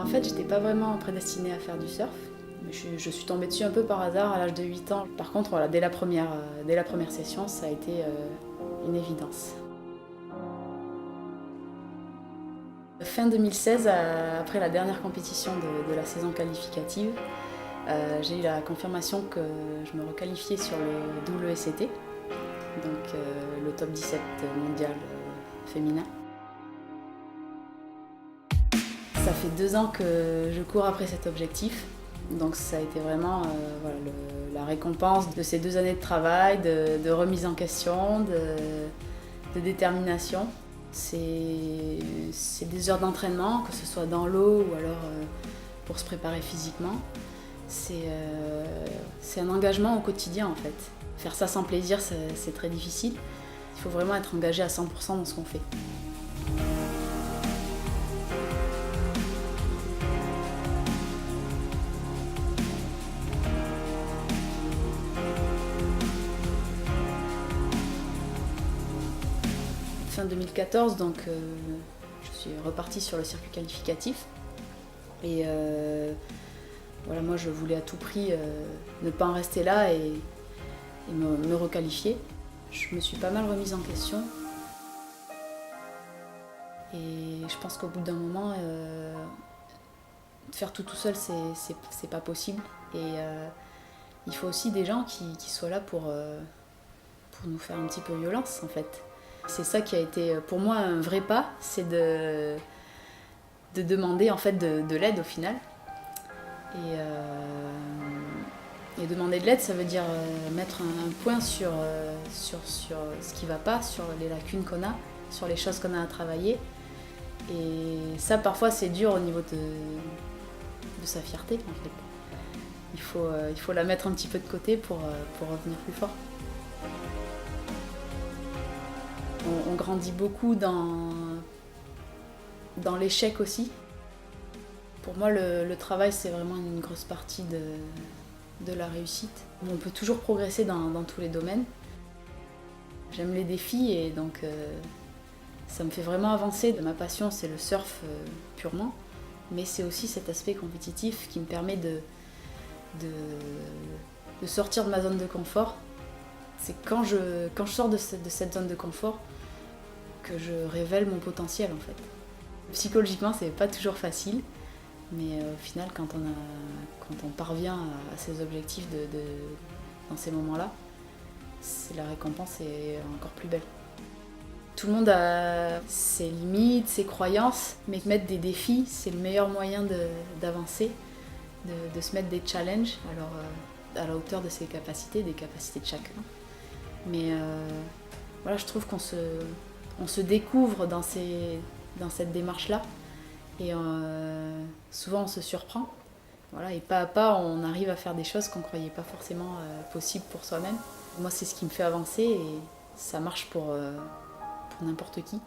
En fait, j'étais pas vraiment prédestinée à faire du surf. Je suis tombée dessus un peu par hasard à l'âge de 8 ans. Par contre, voilà, dès la première session, ça a été une évidence. Fin 2016, après la dernière compétition de la saison qualificative, j'ai eu la confirmation que je me requalifiais sur le WSET, donc le top 17 mondial féminin. Ça fait 2 ans que je cours après cet objectif, donc ça a été vraiment voilà, la récompense de ces 2 années de travail, de remise en question, de détermination. C'est des heures d'entraînement, que ce soit dans l'eau ou alors pour se préparer physiquement. C'est un engagement au quotidien en fait. Faire ça sans plaisir, c'est très difficile. Il faut vraiment être engagé à 100% dans ce qu'on fait. Fin 2014, donc je suis repartie sur le circuit qualificatif. Et voilà, moi je voulais à tout prix ne pas en rester là et me requalifier. Je me suis pas mal remise en question. Et je pense qu'au bout d'un moment, faire tout seul, c'est pas possible. Et il faut aussi des gens qui soient là pour nous faire un petit peu violence en fait. C'est ça qui a été pour moi un vrai pas, c'est de demander en fait de l'aide au final. Et demander de l'aide, ça veut dire mettre un point sur ce qui ne va pas, sur les lacunes qu'on a, sur les choses qu'on a à travailler. Et ça, parfois, c'est dur au niveau de sa fierté, en fait. Il faut la mettre un petit peu de côté pour revenir plus fort. On grandit beaucoup dans l'échec aussi. Pour moi, le travail, c'est vraiment une grosse partie de la réussite. On peut toujours progresser dans tous les domaines. J'aime les défis et donc ça me fait vraiment avancer. Ma passion, c'est le surf purement, mais c'est aussi cet aspect compétitif qui me permet de sortir de ma zone de confort. C'est quand je sors de cette zone de confort que je révèle mon potentiel en fait. Psychologiquement, c'est pas toujours facile, mais au final, quand on parvient à ses objectifs dans ces moments-là, la récompense est encore plus belle. Tout le monde a ses limites, ses croyances, mais mettre des défis, c'est le meilleur moyen d'avancer, de se mettre des challenges, alors à la hauteur de ses capacités, des capacités de chacun. Mais voilà, je trouve qu'on se découvre dans cette démarche-là. Et souvent on se surprend. Voilà, et pas à pas, on arrive à faire des choses qu'on ne croyait pas forcément possibles pour soi-même. Moi, c'est ce qui me fait avancer et ça marche pour n'importe qui.